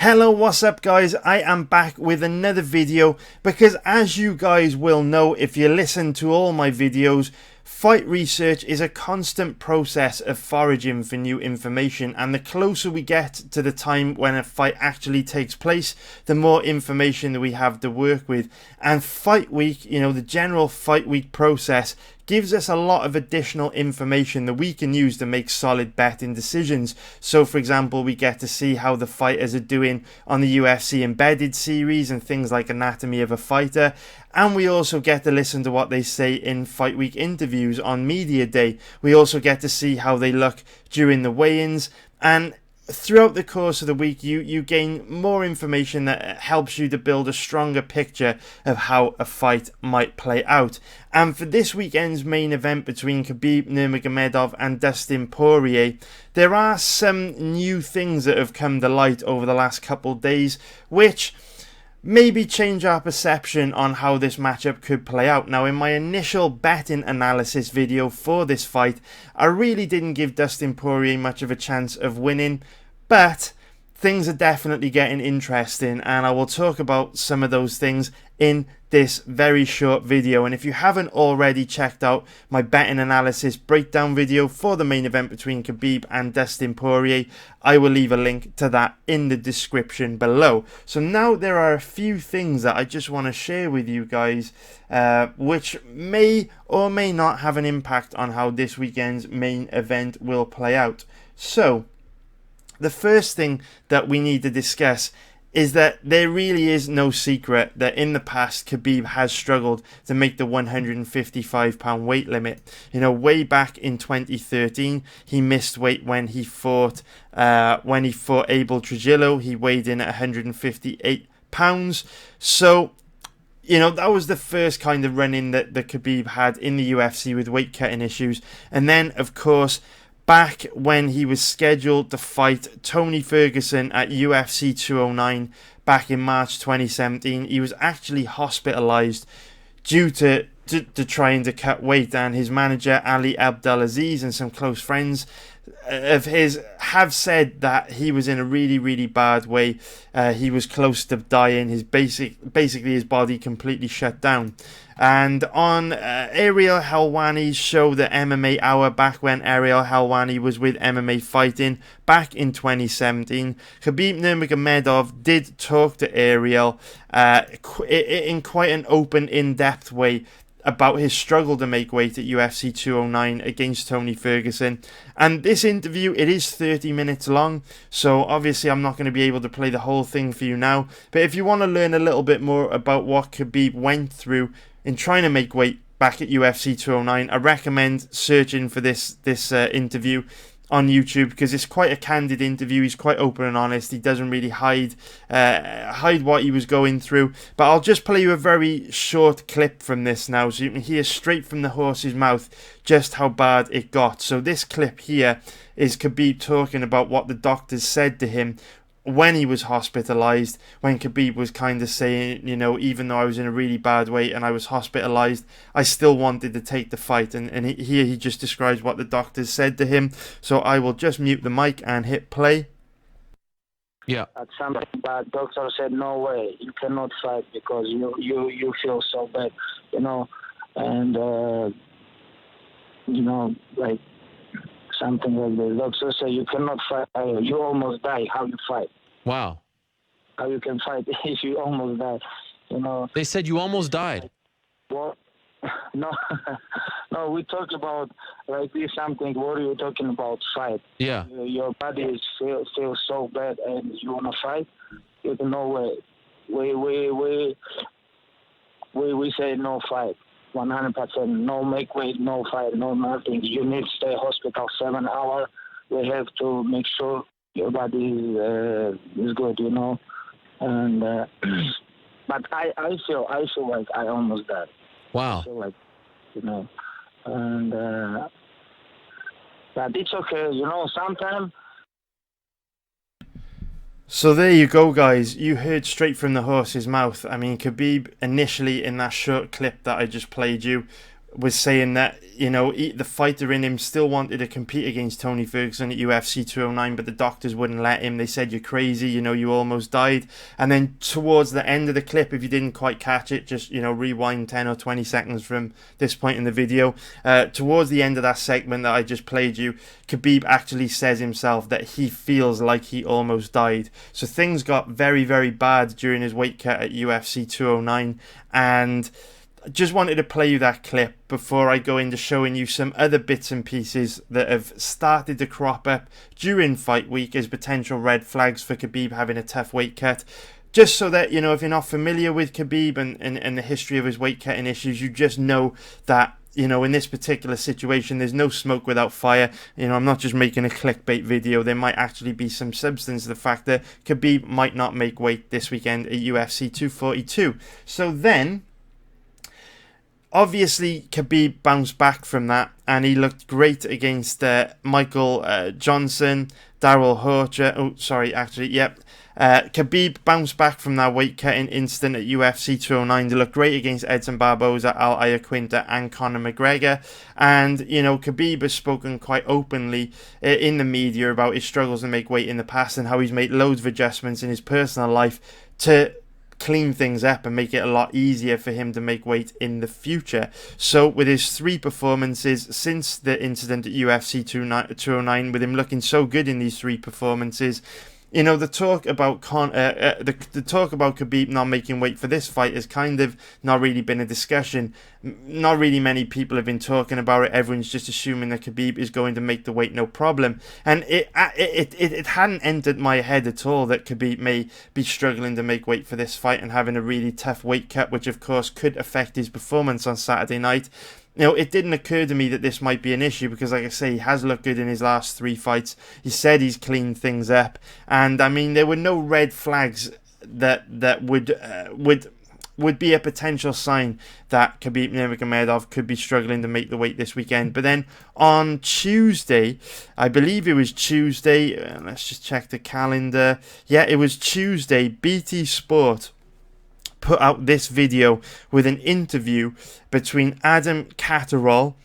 Hello, what's up guys? I am back with another video because, as you guys will know if you listen to all my videos, fight research is a constant process of foraging for new information, and the closer we get to the time when a fight actually takes place, the more information that we have to work with. And fight week, the general fight week process gives us a lot of additional information that we can use to make solid betting decisions. So for example, we get to see how the fighters are doing on the UFC embedded series and things like Anatomy of a Fighter, and we also get to listen to what they say in fight week interviews on media day. We also get to see how they look during the weigh-ins, and throughout the course of the week you gain more information that helps you to build a stronger picture of how a fight might play out. And for this weekend's main event between Khabib Nurmagomedov and Dustin Poirier, there are some new things that have come to light over the last couple of days which maybe change our perception on how this matchup could play out. Now, in my initial betting analysis video for this fight, I really didn't give Dustin Poirier much of a chance of winning, but things are definitely getting interesting, and I will talk about some of those things in this very short video. And if you haven't already checked out my betting analysis breakdown video for the main event between Khabib and Dustin Poirier, I will leave a link to that in the description below. So now there are a few things that I just want to share with you guys, which may or may not have an impact on how this weekend's main event will play out. So the first thing that we need to discuss is that there really is no secret that in the past Khabib has struggled to make the 155-pound weight limit. Way back in 2013, he missed weight when he fought Abel Trujillo. He weighed in at 158 pounds. So that was the first kind of run-in that Khabib had in the UFC with weight cutting issues. And then, of course, back when he was scheduled to fight Tony Ferguson at UFC 209 back in March 2017, he was actually hospitalized due to trying to cut weight, and his manager Ali Abdelaziz and some close friends of his have said that he was in a really, really bad way. He was close to dying. Basically his body completely shut down. And on Ariel Helwani's show, the MMA Hour, back when Ariel Helwani was with MMA Fighting back in 2017, Khabib Nurmagomedov did talk to Ariel in quite an open, in-depth way about his struggle to make weight at UFC 209 against Tony Ferguson. And this interview, it is 30 minutes long, so obviously I'm not going to be able to play the whole thing for you now. But if you want to learn a little bit more about what Khabib went through in trying to make weight back at UFC 209, I recommend searching for this interview on YouTube, because it's quite a candid interview. He's quite open and honest. He doesn't really hide what he was going through. But I'll just play you a very short clip from this now, so you can hear straight from the horse's mouth just how bad it got. So this clip here is Khabib talking about what the doctors said to him when he was hospitalized, when Khabib was kind of saying, even though I was in a really bad way and I was hospitalized, I still wanted to take the fight. And here he just describes what the doctors said to him. So I will just mute the mic and hit play. Yeah. At some point, but doctor said, no way, you cannot fight because you feel so bad, and like something like this. Doctor say you cannot fight. You almost die. How you fight? Wow. How you can fight if you almost die? They said you almost died. What? No, no. We talked about like this something. What are you talking about? Fight. Yeah. Your body is feels so bad, and you wanna fight. You no way. We say no fight. 100%. No make weight, no fight, no nothing. You need to stay hospital 7 hours. We have to make sure your body is good, And but I feel like I almost died. Wow. I feel like, and but it's okay, sometimes. So there you go, guys. You heard straight from the horse's mouth. I mean, Khabib initially in that short clip that I just played you was saying that, you know, the fighter in him still wanted to compete against Tony Ferguson at UFC 209, but the doctors wouldn't let him. They said, "You're crazy, you know, you almost died." And then towards the end of the clip, if you didn't quite catch it, just, you know, rewind 10 or 20 seconds from this point in the video. Towards the end of that segment that I just played you, Khabib actually says himself that he feels like he almost died. So things got very, very bad during his weight cut at UFC 209, and just wanted to play you that clip before I go into showing you some other bits and pieces that have started to crop up during fight week as potential red flags for Khabib having a tough weight cut. Just so that, you know, if you're not familiar with Khabib and the history of his weight cutting issues, you just know that, you know, in this particular situation, there's no smoke without fire. You know, I'm not just making a clickbait video. There might actually be some substance to the fact that Khabib might not make weight this weekend at UFC 242. So then, obviously, Khabib bounced back from that, and he looked great against Michael Johnson, Darrell Horcher. Oh, sorry, actually, yep. Khabib bounced back from that weight cutting incident at UFC 209 to look great against Edson Barboza, Al Iaquinta, and Conor McGregor. And, you know, Khabib has spoken quite openly in the media about his struggles to make weight in the past and how he's made loads of adjustments in his personal life to clean things up and make it a lot easier for him to make weight in the future. So with his 3 performances since the incident at UFC 209, with him looking so good in these 3 performances, you know, the talk about the talk about Khabib not making weight for this fight has kind of not really been a discussion. Not really many people have been talking about it. Everyone's just assuming that Khabib is going to make the weight no problem. And it hadn't entered my head at all that Khabib may be struggling to make weight for this fight and having a really tough weight cut, which of course could affect his performance on Saturday night. You know, it didn't occur to me that this might be an issue because, like I say, he has looked good in his last 3 fights. He said he's cleaned things up, and I mean, there were no red flags that would be a potential sign that Khabib Nurmagomedov could be struggling to make the weight this weekend. But then on Tuesday, I believe it was Tuesday. Let's just check the calendar. Yeah, it was Tuesday. BT Sport put out this video with an interview between Adam Catterall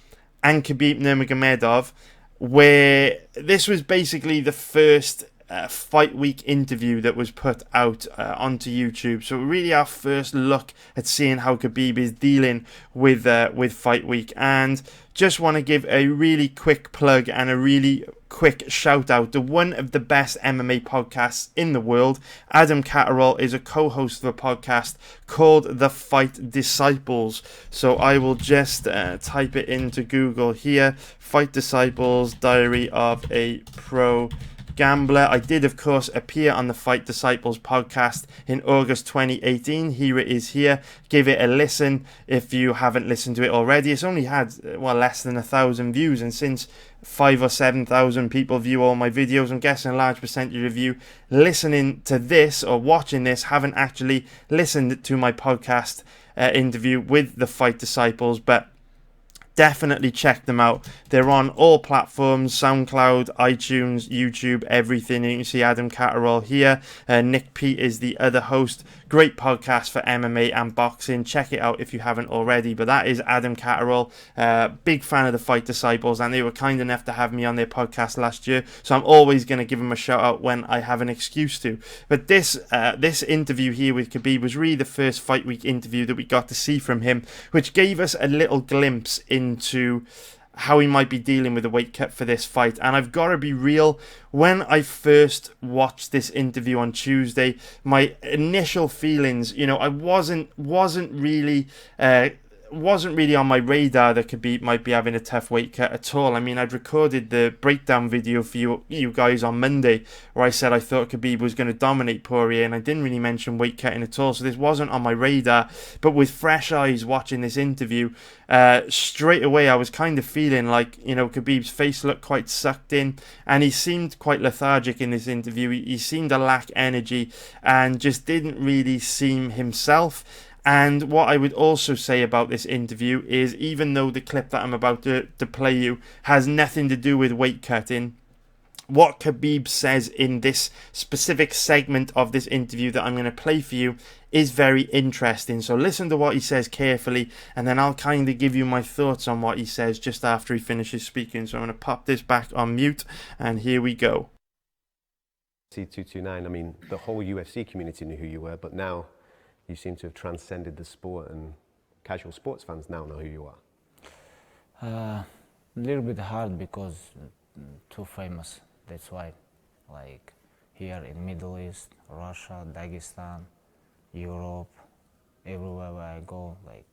and Khabib Nurmagomedov, where this was basically the first fight week interview that was put out onto YouTube. So really our first look at seeing how Khabib is dealing with fight week. And just want to give a really quick plug and a really quick shout out to one of the best MMA podcasts in the world. Adam Catterall is a co-host of a podcast called The Fight Disciples. So I will just type it into Google here. Fight Disciples, Diary of a Pro Gambler. I did, of course, appear on the Fight Disciples podcast in August 2018. Here it is here. Give it a listen if you haven't listened to it already. It's only had, well, less than 1,000 views, and since 5,000 or 7,000 people view all my videos, I'm guessing a large percentage of you listening to this or watching this haven't actually listened to my podcast interview with the Fight Disciples, but definitely check them out. They're on all platforms: SoundCloud, iTunes, YouTube, everything. You can see Adam Catterall here. Nick Pete is the other host. Great podcast for MMA and boxing. Check it out if you haven't already. But that is Adam Catterall. Big fan of the Fight Disciples, and they were kind enough to have me on their podcast last year. So I'm always going to give them a shout out when I have an excuse to. But this interview here with Khabib was really the first fight week interview that we got to see from him, which gave us a little glimpse into how he might be dealing with the weight cut for this fight. And I've got to be real, when I first watched this interview on Tuesday, my initial feelings, you know, I wasn't really on my radar that Khabib might be having a tough weight cut at all. I mean, I'd recorded the breakdown video for you guys on Monday where I said I thought Khabib was going to dominate Poirier, and I didn't really mention weight cutting at all, so this wasn't on my radar. But with fresh eyes watching this interview, straight away I was kind of feeling like, you know, Khabib's face looked quite sucked in, and he seemed quite lethargic in this interview. He seemed to lack energy and just didn't really seem himself. And what I would also say about this interview is, even though the clip that I'm about to play you has nothing to do with weight cutting, what Khabib says in this specific segment of this interview that I'm going to play for you is very interesting. So listen to what he says carefully, and then I'll kind of give you my thoughts on what he says just after he finishes speaking. So I'm going to pop this back on mute, and here we go. C229, I mean, the whole UFC community knew who you were, but now you seem to have transcended the sport, and casual sports fans now know who you are. A little bit hard because too famous. That's why, like here in Middle East, Russia, Dagestan, Europe, everywhere where I go, like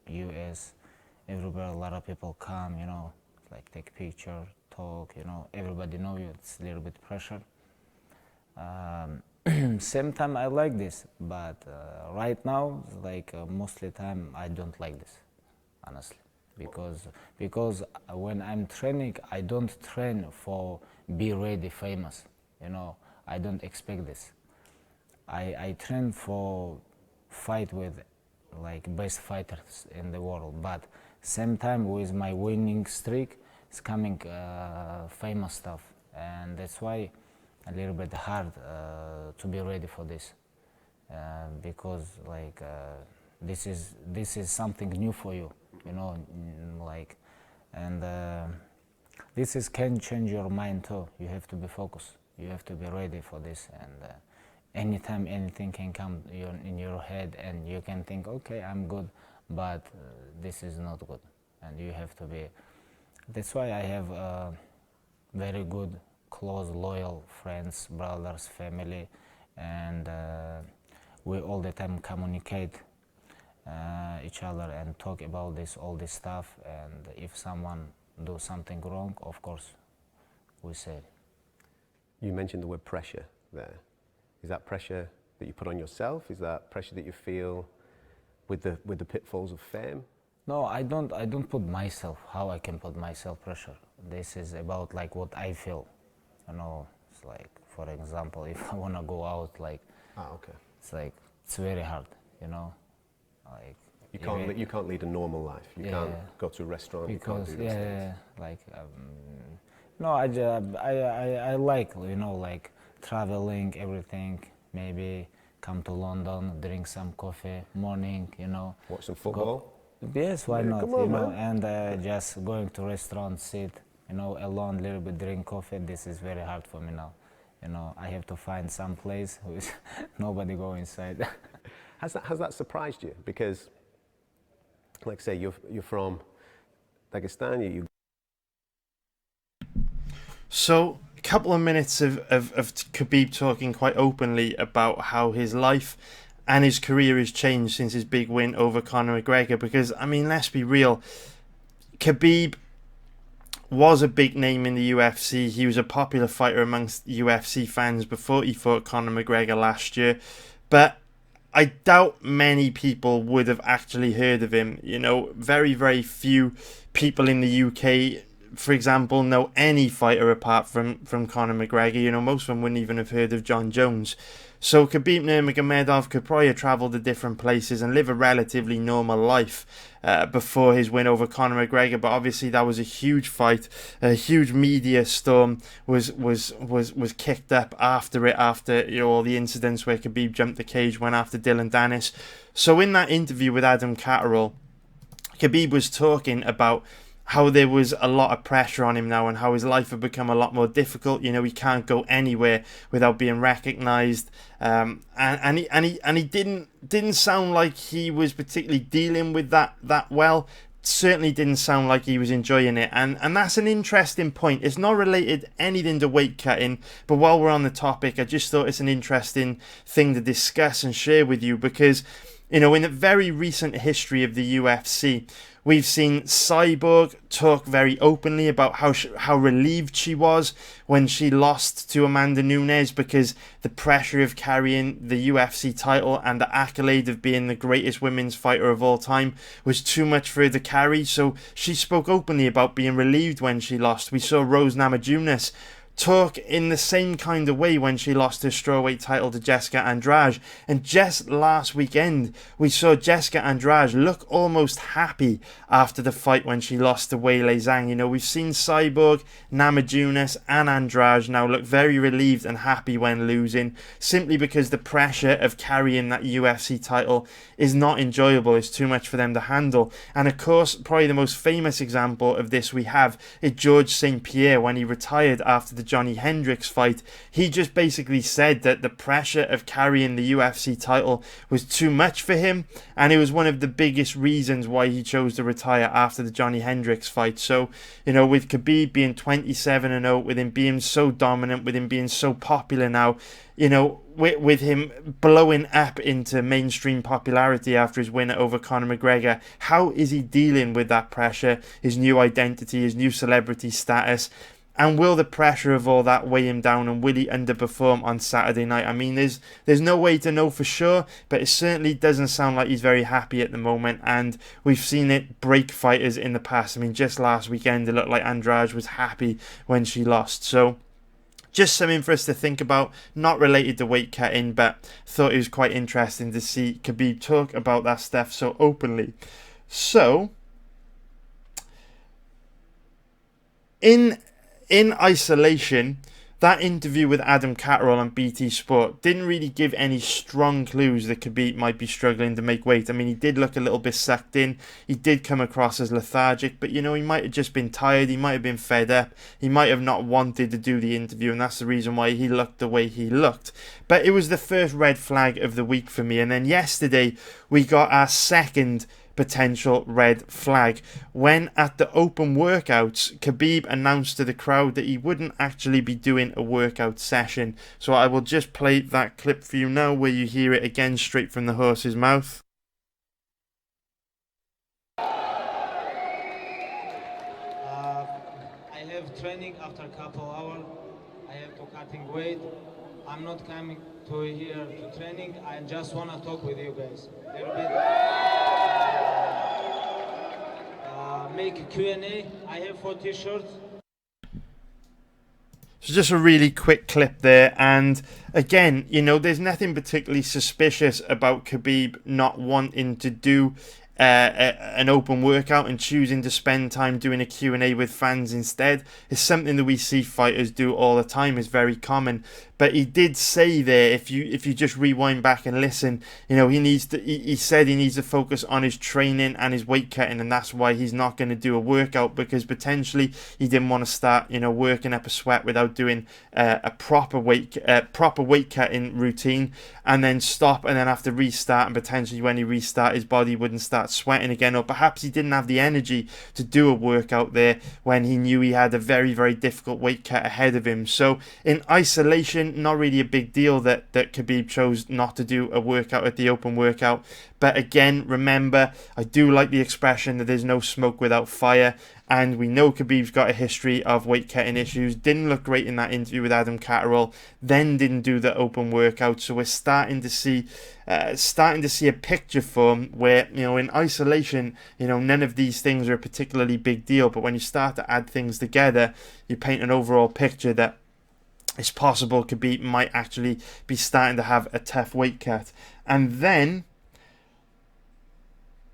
US, everywhere a lot of people come, you know, like take picture, talk, you know, everybody know you. It's a little bit pressure. Same time I like this, but right now, like mostly time I don't like this, honestly, because when I'm training, I don't train for be ready famous, you know. I don't expect this. I train for fight with like best fighters in the world, but same time with my winning streak, it's coming famous stuff, and that's why a little bit hard to be ready for this, because like this is something new for you, you know, like, and this can change your mind too. You have to be focused. You have to be ready for this, and anytime anything can come in your head, and you can think, okay, I'm good, but this is not good, and you have to be. That's why I have very good, close, loyal friends, brothers, family, and we all the time communicate each other and talk about this, all this stuff. And if someone do something wrong, of course, we say. You mentioned the word pressure there. Is that pressure that you put on yourself? Is that pressure that you feel with the pitfalls of fame? No, I don't put myself. How I can put myself pressure? This is about like what I feel. You know, it's like, for example, if I wanna go out, like, okay. It's like it's very hard. You know, like. You can't lead a normal life. You can't go to a restaurant. Because you can't do those things. like no, I like, you know, like traveling, everything. Maybe come to London, drink some coffee, morning, you know. Watch some football. Yes, why not? Come on, you know, man. and just going to restaurant, sit, you know, alone, little bit, drink coffee. This is very hard for me now. You know, I have to find some place who is nobody go inside. Has that surprised you? Because, like say, you're from Dagestan. So, a couple of minutes of Khabib talking quite openly about how his life and his career has changed since his big win over Conor McGregor. Because, I mean, let's be real, Khabib was a big name in the UFC. He was a popular fighter amongst UFC fans before he fought Conor McGregor last year. But I doubt many people would have actually heard of him. You know, very, very few people in the UK, for example, know any fighter apart from Conor McGregor. You know, most of them wouldn't even have heard of John Jones. So Khabib Nurmagomedov could probably have travelled to different places and live a relatively normal life before his win over Conor McGregor. But obviously that was a huge fight. A huge media storm was kicked up after it, after, you know, all the incidents where Khabib jumped the cage, went after Dylan Dennis. So in that interview with Adam Catterall, Khabib was talking about how there was a lot of pressure on him now and how his life had become a lot more difficult. You know, he can't go anywhere without being recognised. And he didn't sound like he was particularly dealing with that well. Certainly didn't sound like he was enjoying it. And that's an interesting point. It's not related anything to weight cutting, but while we're on the topic, I just thought it's an interesting thing to discuss and share with you, because, you know, in the very recent history of the UFC, we've seen Cyborg talk very openly about how relieved she was when she lost to Amanda Nunes, because the pressure of carrying the UFC title and the accolade of being the greatest women's fighter of all time was too much for her to carry. So she spoke openly about being relieved when she lost. We saw Rose Namajunas talk in the same kind of way when she lost her strawweight title to Jessica Andrade. And just last weekend, we saw Jessica Andrade look almost happy after the fight when she lost to Weili Zhang. You know, we've seen Cyborg, Namajunas and Andrade now look very relieved and happy when losing, simply because the pressure of carrying that UFC title is not enjoyable. It's too much for them to handle. And of course, probably the most famous example of this we have is George St. Pierre when he retired after the Johnny Hendricks fight. He just basically said that the pressure of carrying the UFC title was too much for him, and it was one of the biggest reasons why he chose to retire after the Johnny Hendricks fight. So, you know, with Khabib being 27-0, with him being so dominant, with him being so popular now, you know, with him blowing up into mainstream popularity after his win over Conor McGregor, how is he dealing with that pressure, his new identity, his new celebrity status? And will the pressure of all that weigh him down, and will he underperform on Saturday night? I mean, there's no way to know for sure, but it certainly doesn't sound like he's very happy at the moment, and we've seen it break fighters in the past. I mean, just last weekend, it looked like Andrade was happy when she lost. So, just something for us to think about, not related to weight cutting, but thought it was quite interesting to see Khabib talk about that stuff so openly. So, in isolation, that interview with Adam Catterall on BT Sport didn't really give any strong clues that Khabib might be struggling to make weight. I mean, he did look a little bit sucked in. He did come across as lethargic, but, you know, he might have just been tired. He might have been fed up. He might have not wanted to do the interview, and that's the reason why he looked the way he looked. But it was the first red flag of the week for me. And then yesterday, we got our second potential red flag when at the open workouts, Khabib announced to the crowd that he wouldn't actually be doing a workout session. So I will just play that clip for you now, where you hear it again straight from the horse's mouth. I have training after a couple hours. I have to cutting weight. I'm not coming to here to training. I just want to talk with you guys a little bit. Make a Q&A. I have 4 t-shirts. So just a really quick clip there, and again, you know, there's nothing particularly suspicious about Khabib not wanting to do an open workout and choosing to spend time doing a Q&A with fans instead. It's something that we see fighters do all the time. It's very common. But he did say there, if you just rewind back and listen, you know, he said he needs to focus on his training and his weight cutting, and that's why he's not going to do a workout, because potentially he didn't want to start, you know, working up a sweat without doing a proper weight cutting routine, and then stop and then have to restart, and potentially when he restart, his body wouldn't start sweating again, or perhaps he didn't have the energy to do a workout there when he knew he had a very, very difficult weight cut ahead of him. So in isolation, not really a big deal that Khabib chose not to do a workout at the open workout. But again, remember, I do like the expression that there's no smoke without fire, and we know Khabib's got a history of weight cutting issues. Didn't look great in that interview with Adam Catterall, then didn't do the open workout. So we're starting to see a picture for him where, you know, in isolation, you know, none of these things are a particularly big deal, but when you start to add things together, you paint an overall picture that it's possible Khabib might actually be starting to have a tough weight cut. And then,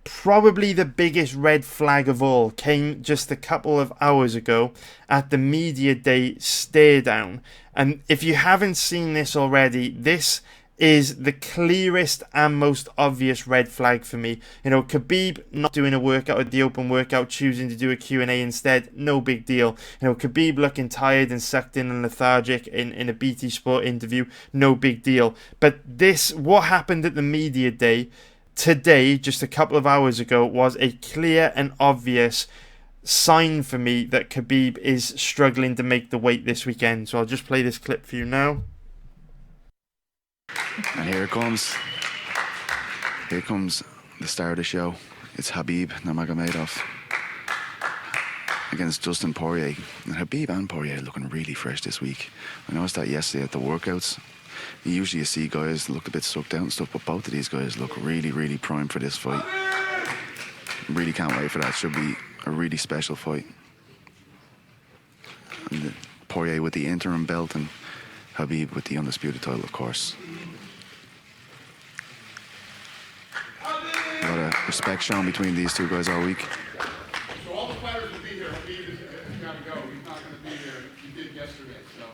probably the biggest red flag of all came just a couple of hours ago at the media day stare down. And if you haven't seen this already, this is the clearest and most obvious red flag for me. You know, Khabib not doing a workout at the open workout, choosing to do a Q&A instead, no big deal. You know, Khabib looking tired and sucked in and lethargic in a BT Sport interview, no big deal. But this, what happened at the media day today, just a couple of hours ago, was a clear and obvious sign for me that Khabib is struggling to make the weight this weekend. So I'll just play this clip for you now. And here it comes. Here comes the star of the show. It's Khabib Nurmagomedov against Dustin Poirier. And Khabib and Poirier are looking really fresh this week. I noticed that yesterday at the workouts. Usually you see guys look a bit sucked out and stuff, but both of these guys look really, really primed for this fight. Really can't wait for that. Should be a really special fight. And Poirier with the interim belt and Khabib with the undisputed title, of course. A lot of respect shown between these two guys all week. So all the fighters will be here. Khabib has got to go. He's not going to be here. He did yesterday. So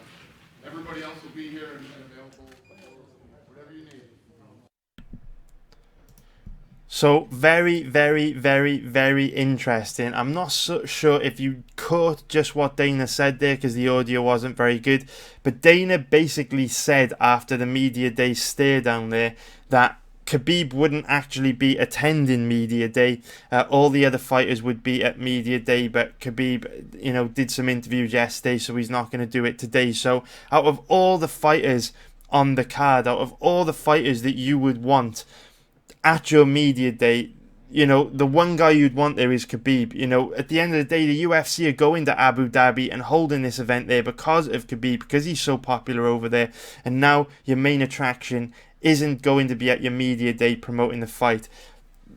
everybody else will be here and available. Whatever you need. So very, very, very, very interesting. I'm not so sure if you caught just what Dana said there because the audio wasn't very good. But Dana basically said after the media day stare down there that Khabib wouldn't actually be attending media day. All the other fighters would be at media day, but Khabib, you know, did some interviews yesterday, so he's not going to do it today. So out of all the fighters on the card, out of all the fighters that you would want at your media day, you know, the one guy you'd want there is Khabib. You know, at the end of the day, the UFC are going to Abu Dhabi and holding this event there because of Khabib, because he's so popular over there. And now your main attraction isn't going to be at your media day promoting the fight.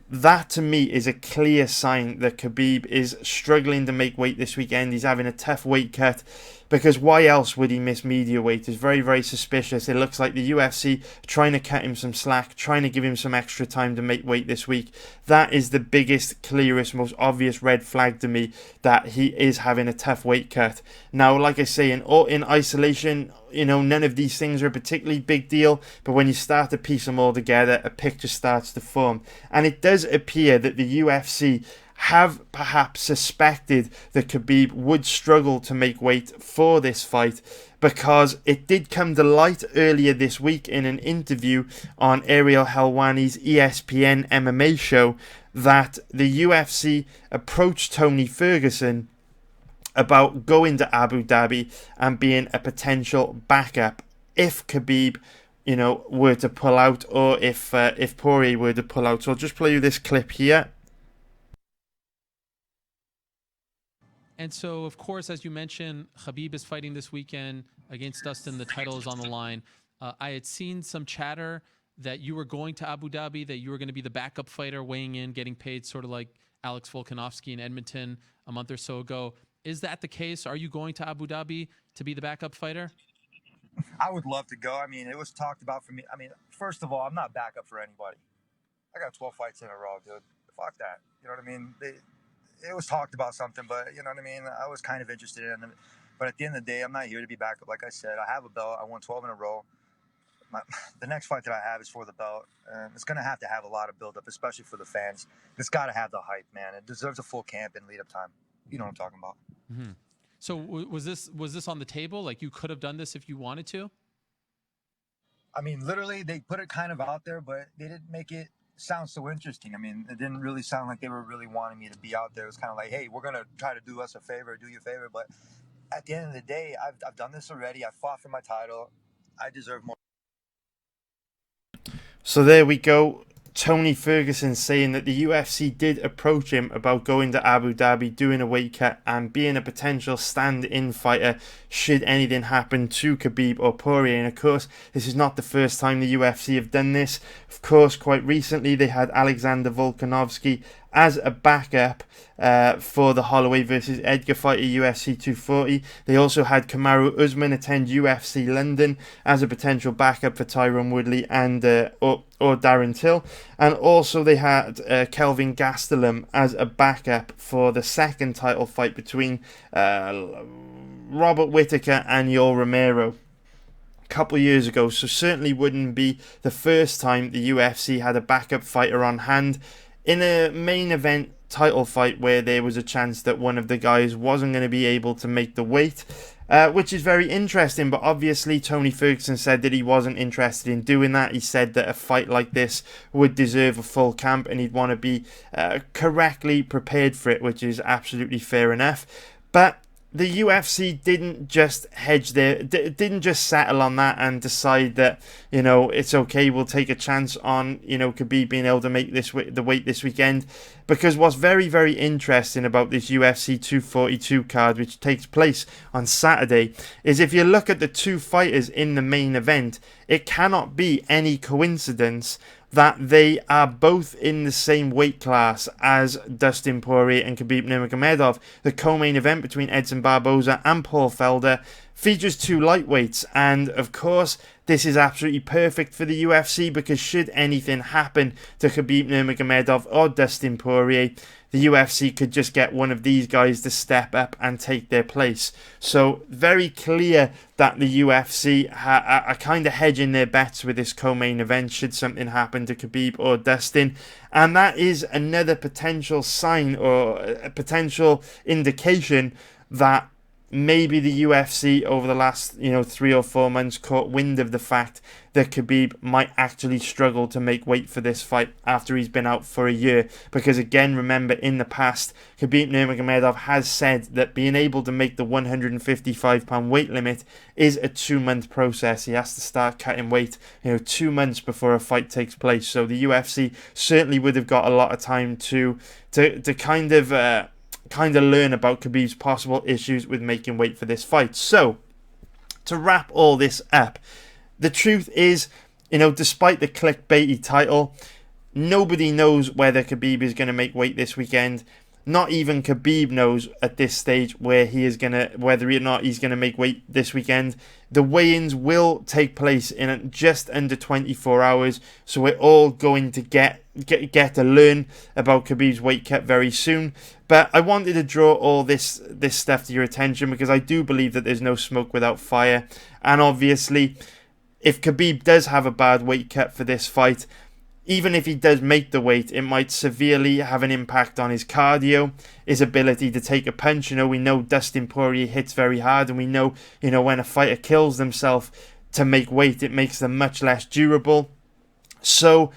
That to me is a clear sign that Khabib is struggling to make weight this weekend. He's having a tough weight cut, because why else would he miss media weight? It's very, very suspicious. It looks like the UFC trying to cut him some slack, trying to give him some extra time to make weight this week. That is the biggest, clearest, most obvious red flag to me, that he is having a tough weight cut. Now, like I say, in isolation, you know, none of these things are a particularly big deal, but when you start to piece them all together, a picture starts to form. And it does appear that the UFC have perhaps suspected that Khabib would struggle to make weight for this fight, because it did come to light earlier this week in an interview on Ariel Helwani's ESPN MMA show that the UFC approached Tony Ferguson about going to Abu Dhabi and being a potential backup if Khabib, you know, were to pull out, or if Poirier were to pull out. So I'll just play you this clip here. And so, of course, as you mentioned, Khabib is fighting this weekend against Dustin. The title is on the line. I had seen some chatter that you were going to Abu Dhabi, that you were going to be the backup fighter weighing in, getting paid sort of like Alex Volkanovski in Edmonton a month or so ago. Is that the case? Are you going to Abu Dhabi to be the backup fighter? I would love to go. I mean, it was talked about for me. I mean, first of all, I'm not backup for anybody. I got 12 fights in a row, dude. Fuck that. You know what I mean? It was talked about something, but you know what I mean? I was kind of interested in it. But at the end of the day, I'm not here to be backup. Like I said, I have a belt. I won 12 in a row. The next fight that I have is for the belt. And it's going to have a lot of build-up, especially for the fans. It's got to have the hype, man. It deserves a full camp and lead-up time. You know what I'm talking about. Mm-hmm. So was this on the table? Like, you could have done this if you wanted to? I mean, literally, they put it kind of out there, but they didn't make it sound so interesting. I mean, it didn't really sound like they were really wanting me to be out there. It was kind of like, hey, we're going to try to do us a favor, do you a favor. But at the end of the day, I've done this already. I fought for my title. I deserve more. So there we go. Tony Ferguson saying that the UFC did approach him about going to Abu Dhabi, doing a weight cut, and being a potential stand-in fighter should anything happen to Khabib or Poirier. And of course, this is not the first time the UFC have done this. Of course, quite recently they had Alexander Volkanovski as a backup for the Holloway versus Edgar fight at UFC 240. They also had Kamaru Usman attend UFC London as a potential backup for Tyron Woodley and or Darren Till. And also they had Kelvin Gastelum as a backup for the second title fight between Robert Whittaker and Yoel Romero a couple of years ago. So certainly wouldn't be the first time the UFC had a backup fighter on hand in a main event title fight where there was a chance that one of the guys wasn't going to be able to make the weight, which is very interesting. But obviously Tony Ferguson said that he wasn't interested in doing that. He said that a fight like this would deserve a full camp and he'd want to be correctly prepared for it, which is absolutely fair enough. But the UFC didn't just didn't just settle on that and decide that, you know, it's okay, we'll take a chance on, you know, Khabib being able to make the weight this weekend. Because what's very, very interesting about this UFC 242 card, which takes place on Saturday, is if you look at the two fighters in the main event, it cannot be any coincidence that they are both in the same weight class as Dustin Poirier and Khabib Nurmagomedov. The co-main event between Edson Barboza and Paul Felder features 2 lightweights, and of course this is absolutely perfect for the UFC, because should anything happen to Khabib Nurmagomedov or Dustin Poirier, the UFC could just get one of these guys to step up and take their place. So very clear that the UFC are kind of hedging their bets with this co-main event should something happen to Khabib or Dustin. And that is another potential sign or a potential indication that maybe the UFC over the last 3 or 4 months caught wind of the fact that Khabib might actually struggle to make weight for this fight after he's been out for a year. Because again, remember, in the past, Khabib Nurmagomedov has said that being able to make the 155-pound weight limit is a 2-month process. He has to start cutting weight 2 months before a fight takes place. So the UFC certainly would have got a lot of time to kind of learn about Khabib's possible issues with making weight for this fight. So, to wrap all this up, the truth is, despite the clickbaity title, nobody knows whether Khabib is going to make weight this weekend. Not even Khabib knows at this stage whether or not he's going to make weight this weekend. The weigh-ins will take place in just under 24 hours, so we're all going to get to learn about Khabib's weight cut very soon. But I wanted to draw all this stuff to your attention because I do believe that there's no smoke without fire. And obviously, if Khabib does have a bad weight cut for this fight, even if he does make the weight, it might severely have an impact on his cardio, his ability to take a punch. We know Dustin Poirier hits very hard, and we know, when a fighter kills themselves to make weight, it makes them much less durable. So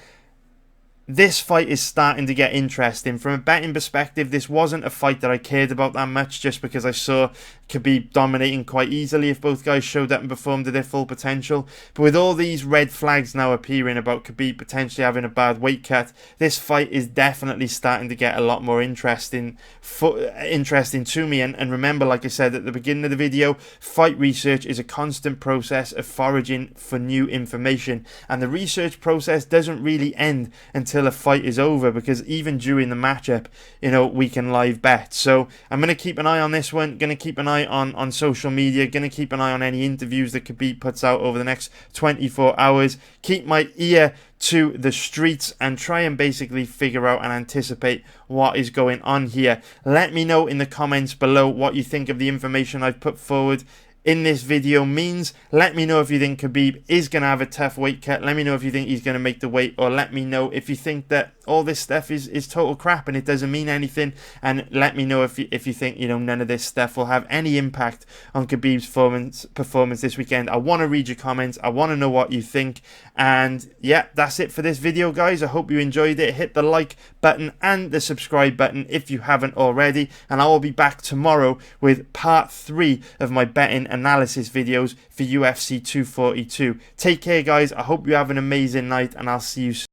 this fight is starting to get interesting. From a betting perspective, this wasn't a fight that I cared about that much, just because I saw Khabib dominating quite easily if both guys showed up and performed to their full potential. But with all these red flags now appearing about Khabib potentially having a bad weight cut, this fight is definitely starting to get a lot more interesting to me. And remember, like I said at the beginning of the video, fight research is a constant process of foraging for new information, and the research process doesn't really end until a fight is over, because even during the matchup, we can live bet. So I'm going to keep an eye on this one, going to keep an eye on social media, going to keep an eye on any interviews that Khabib puts out over the next 24 hours, keep my ear to the streets and try and basically figure out and anticipate what is going on here. Let me know in the comments below what you think of the information I've put forward in this video means. Let me know if you think Khabib is going to have a tough weight cut. Let me know if you think he's going to make the weight, or let me know if you think that all this stuff is total crap and it doesn't mean anything. And let me know if you think none of this stuff will have any impact on Khabib's performance this weekend. I want to read your comments. I want to know what you think. And yeah, that's it for this video, guys. I hope you enjoyed it. Hit the like button and the subscribe button if you haven't already, and I will be back tomorrow with part 3 of my betting analysis videos for UFC 242. Take care, guys. I hope you have an amazing night, and I'll see you soon.